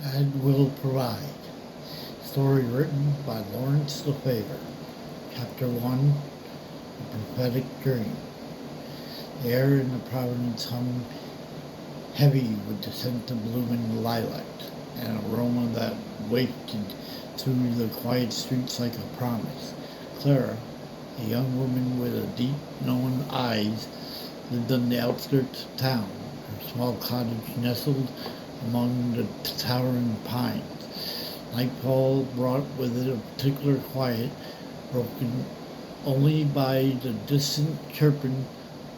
God will provide. Story written by Laurence Lefavour. Chapter 1, The Prophetic Dream. The air in the Providence hung heavy with the scent of blooming lilacs, an aroma that wafted through the quiet streets like a promise. Clara, a young woman with deep knowing eyes, lived on the outskirts of town. Her small cottage nestled among the towering pines. Nightfall brought with it a particular quiet, broken only by the distant chirping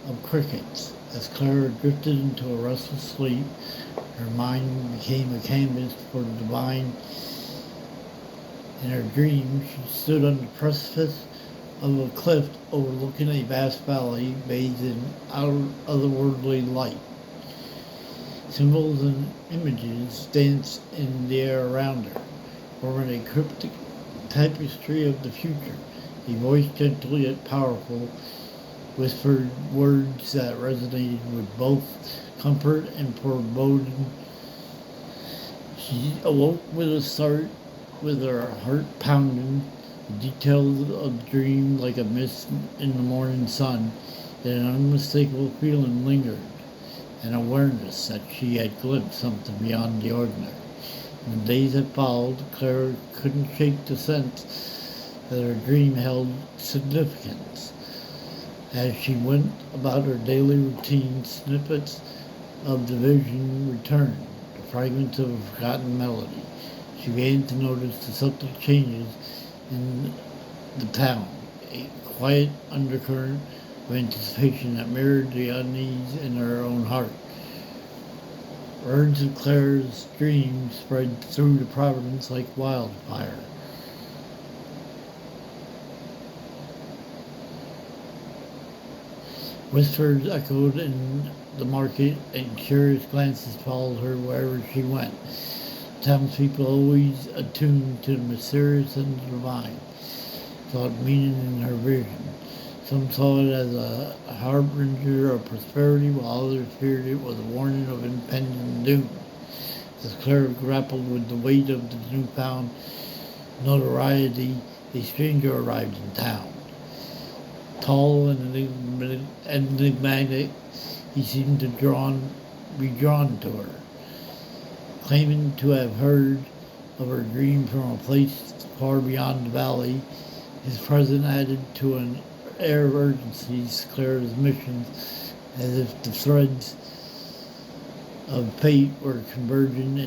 of crickets. As Clara drifted into a restless sleep, her mind became a canvas for the divine. In her dream, she stood on the precipice of a cliff overlooking a vast valley bathed in otherworldly light. Symbols and images danced in the air around her, forming a cryptic tapestry of the future. A voice, gentle yet powerful, whispered words that resonated with both comfort and foreboding. She awoke with a start, with her heart pounding, the details of the dream like a mist in the morning sun. Yet an unmistakable feeling lingered, an awareness that she had glimpsed something beyond the ordinary. In the days that followed, Clara couldn't shake the sense that her dream held significance. As she went about her daily routine, snippets of the vision returned, the fragments of a forgotten melody. She began to notice the subtle changes in the town, a quiet undercurrent of anticipation that mirrored the unease in her own heart. Words of Clara's dream spread through the Providence like wildfire. Whispers echoed in the market, and curious glances followed her wherever she went. Townspeople, always attuned to the mysterious and the divine, sought meaning in her vision. Some saw it as a harbinger of prosperity, while others feared it was a warning of impending doom. As Clara grappled with the weight of the newfound notoriety, a stranger arrived in town. Tall and enigmatic, he seemed to be drawn to her. Claiming to have heard of her dream from a place far beyond the valley, his presence added to an air of urgency Clara's mission, as if the threads of fate were converging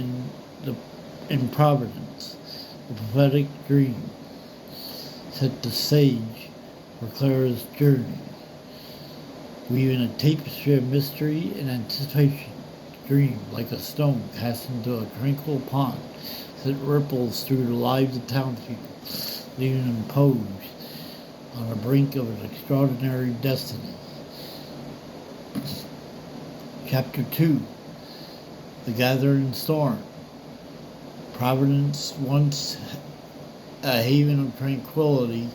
in Providence. The prophetic dream set the stage for Clara's journey, weaving a tapestry of mystery and anticipation. Dream, like a stone cast into a tranquil pond, sent ripples through the lives of townspeople, leaving them posed on the brink of an extraordinary destiny. Chapter 2, The Gathering Storm. Providence, once a haven of tranquility,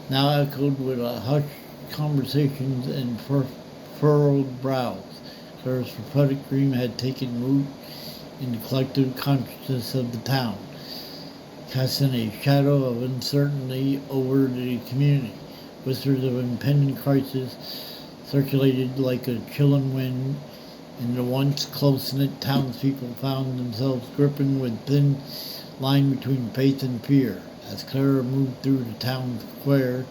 now echoed with hushed conversations and furrowed brows. Clara's prophetic dream had taken root in the collective consciousness of the town, casting a shadow of uncertainty over the community. Whispers of impending crisis circulated like a chilling wind, and the once close-knit townspeople found themselves gripping with thin line between faith and fear. As Clara moved through the town square,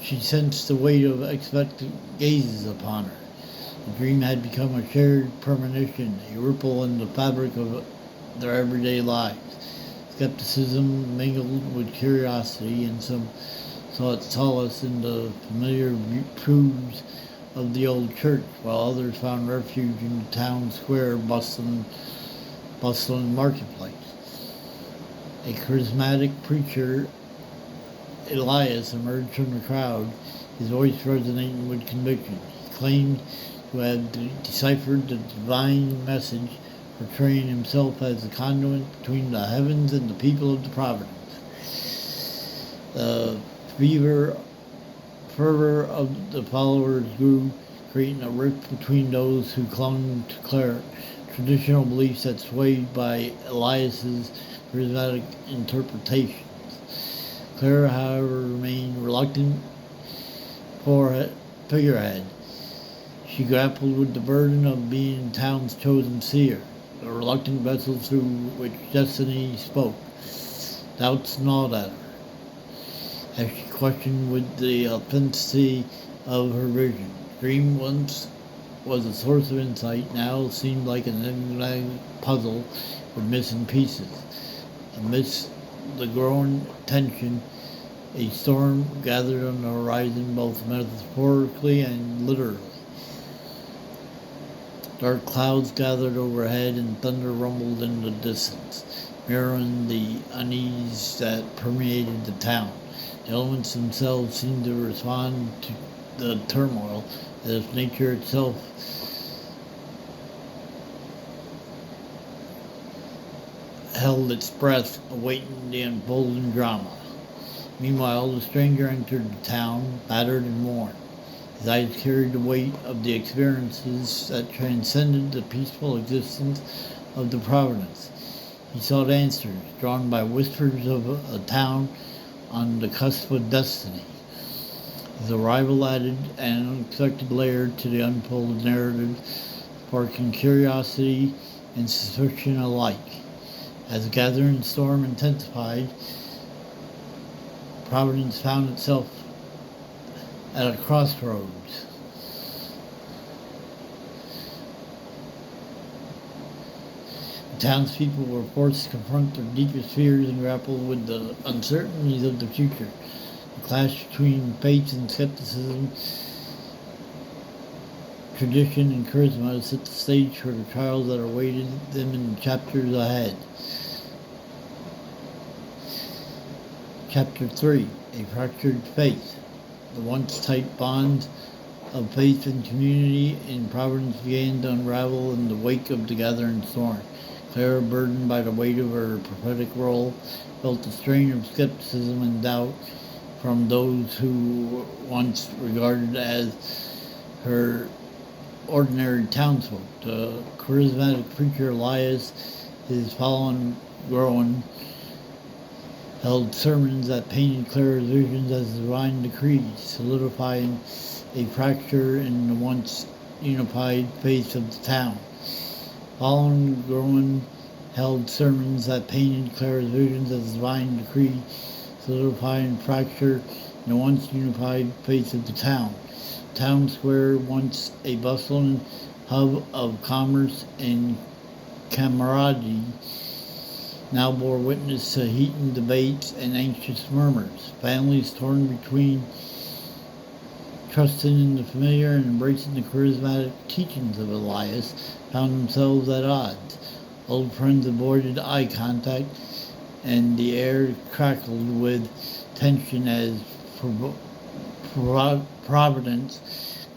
she sensed the weight of expectant gazes upon her. The dream had become a shared premonition, a ripple in the fabric of their everyday lives. Skepticism mingled with curiosity, and some sought solace in the familiar truths of the old church, while others found refuge in the town square bustling marketplace. A charismatic preacher, Elias, emerged from the crowd, his voice resonating with conviction. He claimed to have deciphered the divine message, portraying himself as the conduit between the heavens and the people of the Providence. The fervor of the followers grew, creating a rift between those who clung to Clara, traditional beliefs that swayed by Elias's charismatic interpretations. Clara, however, remained reluctant figurehead. She grappled with the burden of being the town's chosen seer, a reluctant vessel through which destiny spoke. Doubts gnawed at her as she questioned with the authenticity of her vision. Dream once was a source of insight, now seemed like an enigmatic puzzle with missing pieces. Amidst the growing tension, a storm gathered on the horizon, both metaphorically and literally. Dark clouds gathered overhead and thunder rumbled in the distance, mirroring the unease that permeated the town. The elements themselves seemed to respond to the turmoil as if nature itself held its breath, awaiting the unfolding drama. Meanwhile, the stranger entered the town, battered and worn. His eyes carried the weight of the experiences that transcended the peaceful existence of the Providence. He sought answers, drawn by whispers of a town on the cusp of destiny. His arrival added an unexpected layer to the unfolded narrative, sparking curiosity and suspicion alike. As the gathering storm intensified, Providence found itself at a crossroads. The townspeople were forced to confront their deepest fears and grapple with the uncertainties of the future. The clash between faith and skepticism, tradition and charisma set the stage for the trials that awaited them in the chapters ahead. Chapter 3, A Fractured Faith. The once tight bonds of faith and community in Providence began to unravel in the wake of the gathering storm. Clara, burdened by the weight of her prophetic role, felt the strain of skepticism and doubt from those who were once regarded as her ordinary townsfolk. The charismatic preacher Elias, his following growing, held sermons that painted Clara's visions as divine decrees, solidifying a fracture in the once unified faith of the town. Following Groen held sermons that painted Clara's visions as divine decree, solidifying fracture in the once unified faith of the town. Town Square, once a bustling hub of commerce and camaraderie, now bore witness to heated debates and anxious murmurs. Families torn between trusting in the familiar and embracing the charismatic teachings of Elias found themselves at odds. Old friends avoided eye contact, and the air crackled with tension as Providence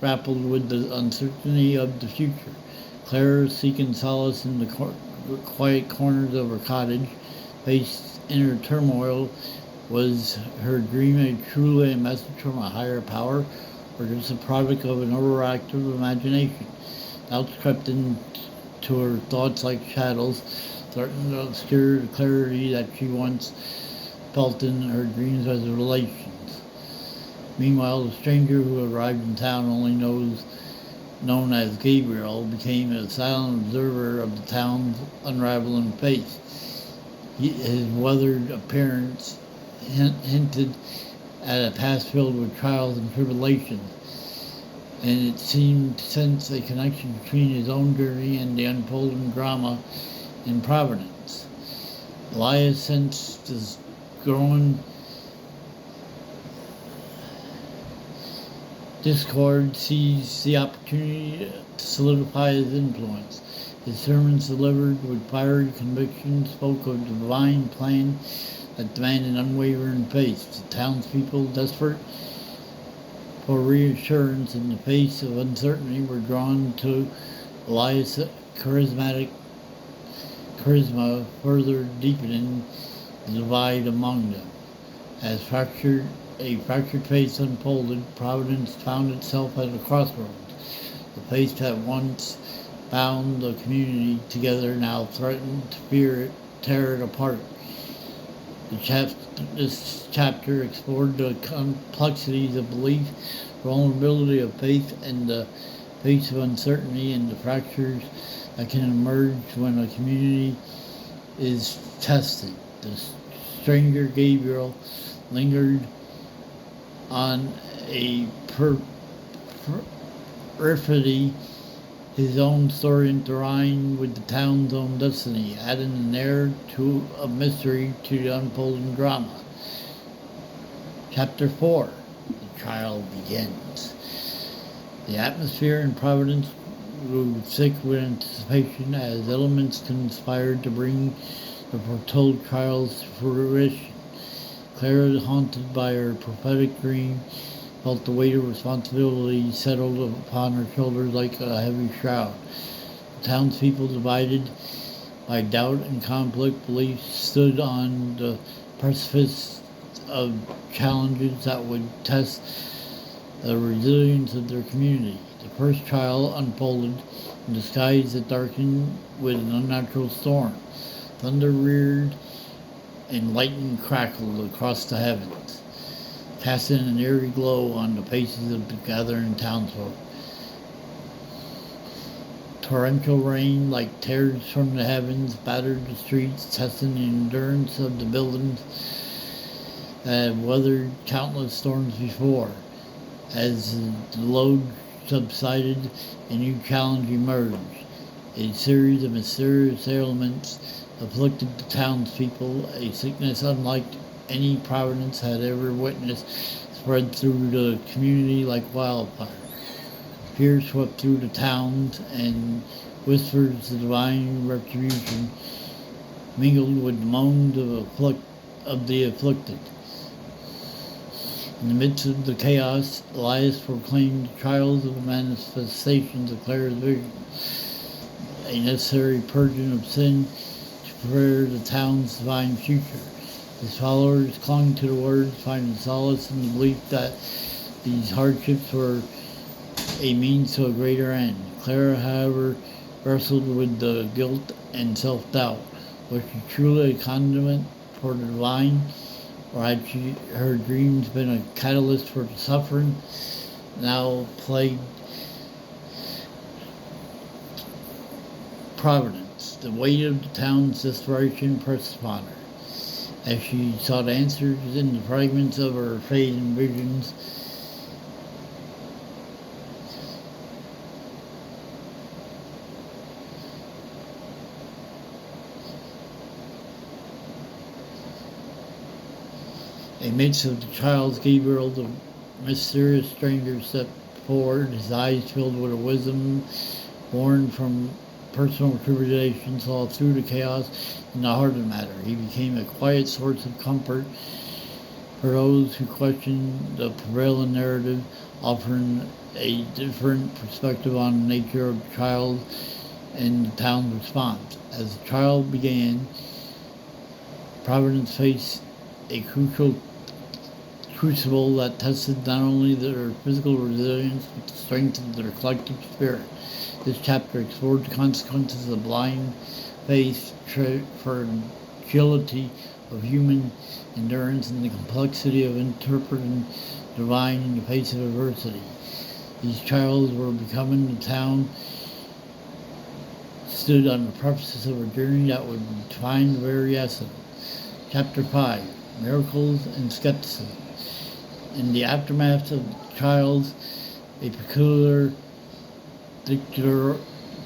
grappled with the uncertainty of the future. Clara, seeking solace in the quiet corners of her cottage, faced inner turmoil. Was her dream truly a message from a higher power, or just a product of an overactive imagination? Doubts crept into her thoughts like shadows, threatening to obscure the clarity that she once felt in her dreams as relations. Meanwhile, the stranger who arrived in town, known as Gabriel, became a silent observer of the town's unraveling faith. His weathered appearance hinted at a past filled with trials and tribulations, and it seemed to sense a connection between his own journey and the unfolding drama in Providence. Elias sensed this growing discord, seized the opportunity to solidify his influence. His sermons, delivered with fiery conviction, spoke of the divine plan that demanded unwavering faith. The townspeople, desperate for reassurance in the face of uncertainty, were drawn to Elias' charisma, further deepening the divide among them. As a fractured faith unfolded, Providence found itself at a crossroads. The faith that once bound the community together now threatened to tear it apart. This chapter explored the complexities of belief, vulnerability of faith, and the face of uncertainty, and the fractures that can emerge when a community is tested. The stranger Gabriel lingered on a periphery, his own story intertwined with the town's own destiny, adding an air of mystery to the unfolding drama. Chapter 4. The trial begins. The atmosphere in Providence grew thick with anticipation as elements conspired to bring the foretold trials to fruition. Clara, haunted by her prophetic dream, felt the weight of responsibility settled upon her shoulders like a heavy shroud. The townspeople, divided by doubt and conflict beliefs, stood on the precipice of challenges that would test the resilience of their community. The first trial unfolded in the skies that darkened with an unnatural storm. Thunder reared and lightning crackled across the heavens, casting an eerie glow on the faces of the gathering townsfolk. Torrential rain, like tears from the heavens, battered the streets, testing the endurance of the buildings that had weathered countless storms before. As the load subsided, a new challenge emerged. A series of mysterious ailments afflicted the townspeople, a sickness unlike any Providence had ever witnessed spread through the community like wildfire. Fear swept through the towns, and whispers of divine retribution mingled with the moans of the afflicted. In the midst of the chaos, Elias proclaimed the trials of the manifestations of Clara's vision, a necessary purging of sin to prepare the town's divine future. His followers clung to the words, finding solace in the belief that these hardships were a means to a greater end. Clara, however, wrestled with the guilt and self-doubt. Was she truly a conduit for the divine, or had her dreams been a catalyst for the suffering now plagued Providence? The weight of the town's desperation pressed upon her as she sought answers in the fragments of her fading visions. Amidst of the trials, Gabriel, the mysterious stranger, stepped forward, his eyes filled with a wisdom born from personal tribulation, saw through the chaos in the heart of the matter. He became a quiet source of comfort for those who questioned the prevailing narrative, offering a different perspective on the nature of the trial and the town's response. As the trial began, Providence faced a crucible that tested not only their physical resilience but the strength of their collective spirit. This chapter explored the consequences of blind faith, fragility of human endurance, and the complexity of interpreting the divine in the face of adversity. These trials were becoming the town stood on the precipice of a journey that would define the very essence. Chapter 5. Miracles and Skepticism. In the aftermath of the trials, a peculiar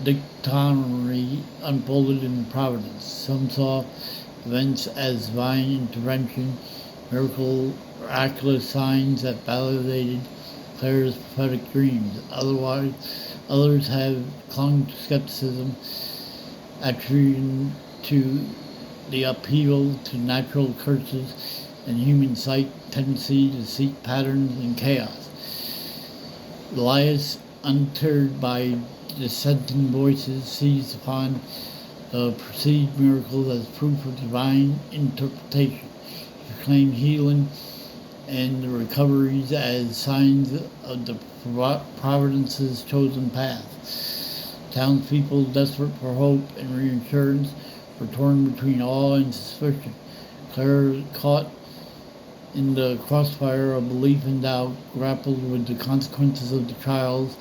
dictionary unfolded in Providence. Some saw events as divine intervention, miraculous signs that validated Clara's prophetic dreams. Others have clung to skepticism, attributing to the upheaval to natural curses and human sight tendency to seek patterns in chaos. Elias, undeterred by dissenting voices, seized upon the perceived miracles as proof of divine interpretation. He proclaimed healing and the recoveries as signs of the Providence's chosen path. Townspeople, desperate for hope and reassurance, were torn between awe and suspicion. Clara, caught in the crossfire of belief and doubt, grappled with the consequences of the trials.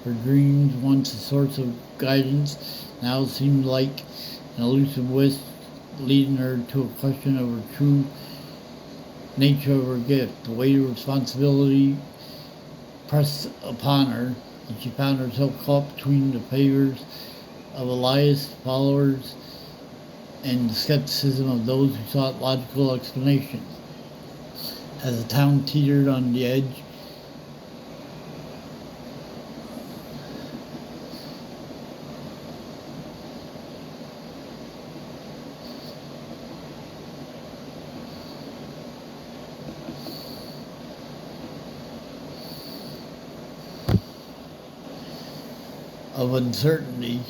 Her dreams, once a source of guidance, now seemed like an elusive wisp, leading her to a question of her true nature of her gift. The weight of responsibility pressed upon her, and she found herself caught between the favors of Elias' followers and the skepticism of those who sought logical explanations. As the town teetered on the edge of uncertainty,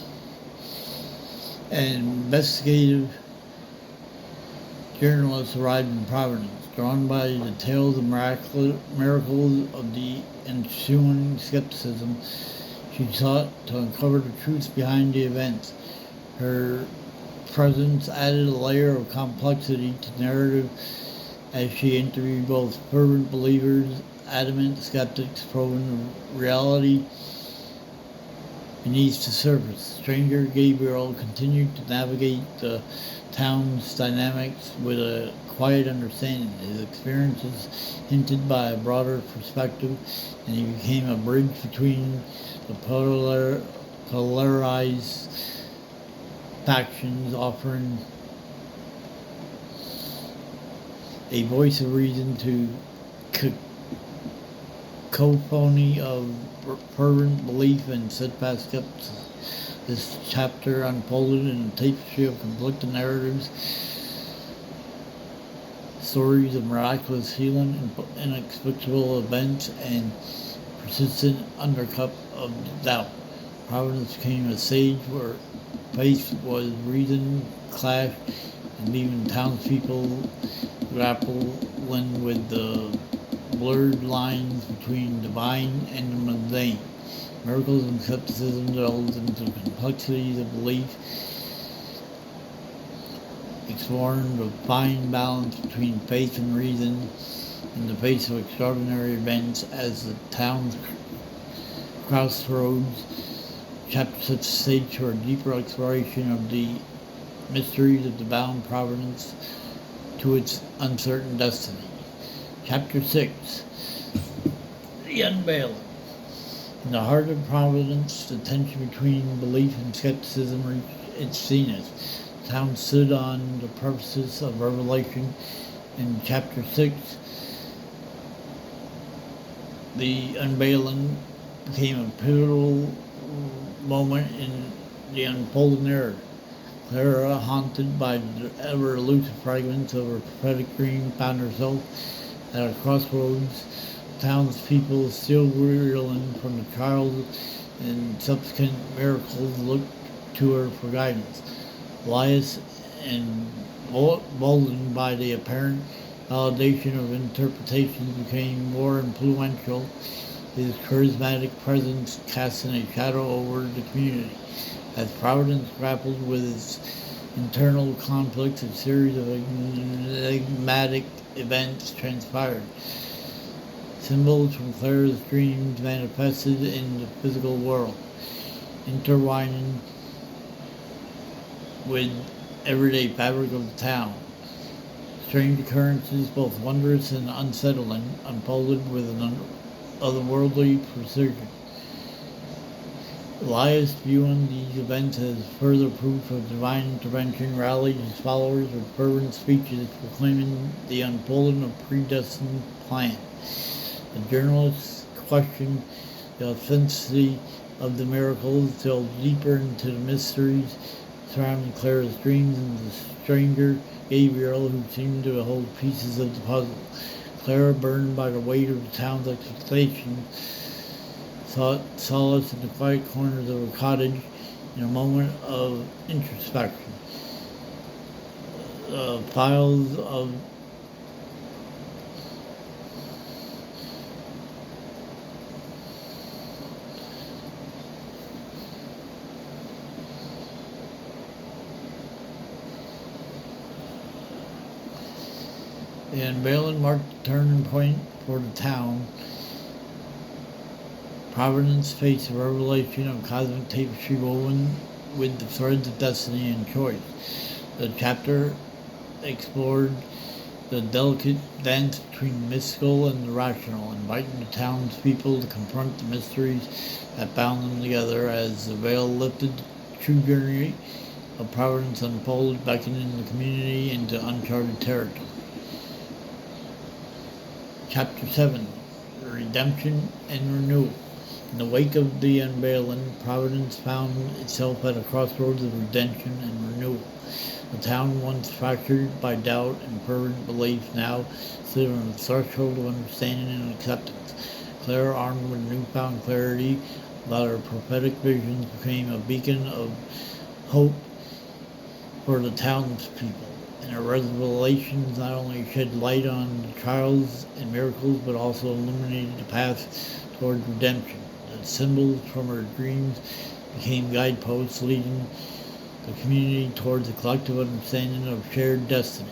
an investigative journalist arrived in Providence, drawn by the tales of miracles of the ensuing skepticism. She sought to uncover the truth behind the events. Her presence added a layer of complexity to the narrative as she interviewed both fervent believers, adamant skeptics, probing reality beneath the surface. Stranger Gabriel continued to navigate the town's dynamics with a quiet understanding. His experiences hinted by a broader perspective, and he became a bridge between the polarized factions, offering a voice of reason to cacophony of fervent belief and steadfast skepticism. This chapter unfolded in a tapestry of conflicting narratives, stories of miraculous healing, inexplicable events, and persistent undercut of doubt. Providence became a stage where faith was reason clashed, and leaving townspeople grappling with the blurred lines between divine and the mundane. Miracles and skepticism delved into the complexities of belief, exploring the fine balance between faith and reason in the face of extraordinary events. As the town's crossroads, chapter sets the stage for a deeper exploration of the mysteries of the bound Providence to its uncertain destiny. Chapter 6. The Unveiling. In the heart of Providence, the tension between belief and skepticism reached its zenith. The town stood on the precipice of revelation. In Chapter 6, the unveiling became a pivotal moment in the unfolding narrative. Clara, haunted by the ever-elusive fragments of her prophetic dream, found herself at a crossroads. Townspeople, still reeling from the trials and subsequent miracles, looked to her for guidance. Elias, emboldened by the apparent validation of interpretations, became more influential, his charismatic presence casting a shadow over the community. As Providence grappled with its internal conflicts, a series of enigmatic events transpired. Symbols from Clara's dreams manifested in the physical world, intertwining with everyday fabric of the town. Strange occurrences, both wondrous and unsettling, unfolded with an otherworldly precision. Elias, viewing these events as further proof of divine intervention, rallied his followers with fervent speeches proclaiming the unfolding of predestined plan. The journalists questioned the authenticity of the miracles, delved deeper into the mysteries surrounding Clara's dreams and the stranger Gabriel, who seemed to hold pieces of the puzzle. Clara, burdened by the weight of the town's expectations, sought solace in the quiet corners of her cottage in a moment of introspection. Files of The unveiling marked the turning point for the town. Providence faced a revelation of cosmic tapestry woven with the threads of destiny and choice. The chapter explored the delicate dance between the mystical and the rational, inviting the townspeople to confront the mysteries that bound them together. As the veil lifted, the true journey of Providence unfolded, beckoning the community into uncharted territory. Chapter 7: Redemption and Renewal. In the wake of the unveiling, Providence found itself at a crossroads of redemption and renewal. The town, once fractured by doubt and fervent belief, now stood on the threshold of understanding and acceptance. Clara, armed with newfound clarity about her prophetic visions, became a beacon of hope for the townspeople. And her revelations not only shed light on the trials and miracles, but also illuminated the path towards redemption. The symbols from her dreams became guideposts leading the community towards a collective understanding of shared destiny.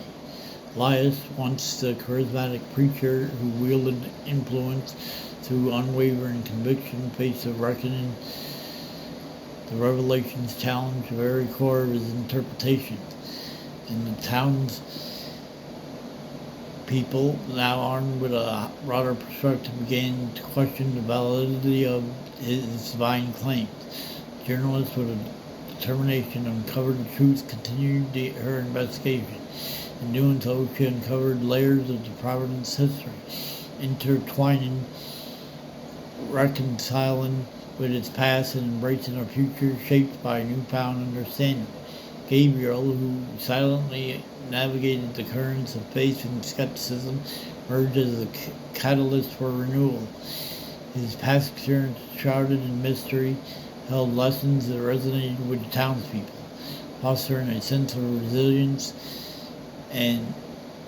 Elias, once the charismatic preacher who wielded influence through unwavering conviction, faced a reckoning. The revelations challenged the very core of his interpretation, and the town's people, now armed with a broader perspective, began to question the validity of his divine claims. Journalists with a determination to uncover the truth continued her investigation. In doing so, she uncovered layers of the Providence history, intertwining, reconciling with its past, and embracing a future shaped by newfound understanding. Gabriel, who silently navigated the currents of faith and skepticism, emerged as a catalyst for renewal. His past experience, shrouded in mystery, held lessons that resonated with the townspeople, fostering a sense of resilience and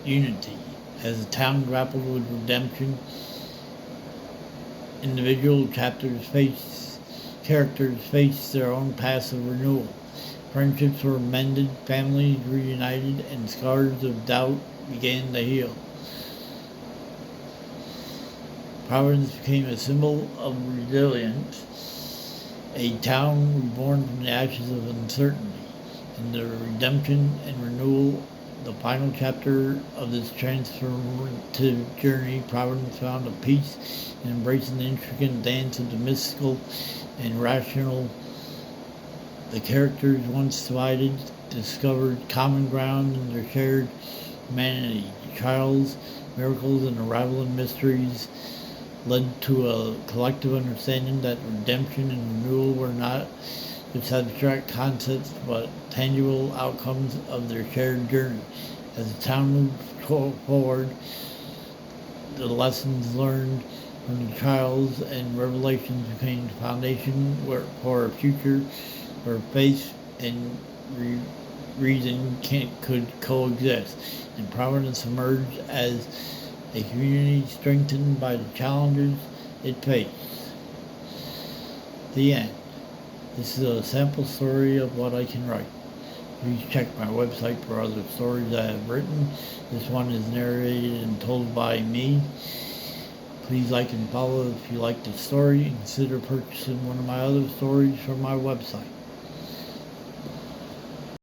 unity. As the town grappled with redemption, individual characters faced their own paths of renewal. Friendships were mended, families reunited, and scars of doubt began to heal. Providence became a symbol of resilience, a town reborn from the ashes of uncertainty. In the redemption and renewal, the final chapter of this transformative journey, Providence found a peace in embracing the intricate dance of the mystical and rational. The characters, once divided, discovered common ground in their shared humanity. The trials, miracles, and unraveling mysteries led to a collective understanding that redemption and renewal were not just abstract concepts, but tangible outcomes of their shared journey. As the town moved forward, the lessons learned from the trials and revelations became the foundation for a future where faith and reason could coexist, and Providence emerged as a community strengthened by the challenges it faced. The end. This is a sample story of what I can write. Please check my website for other stories I have written. This one is narrated and told by me. Please like and follow if you like the story, and consider purchasing one of my other stories from my website.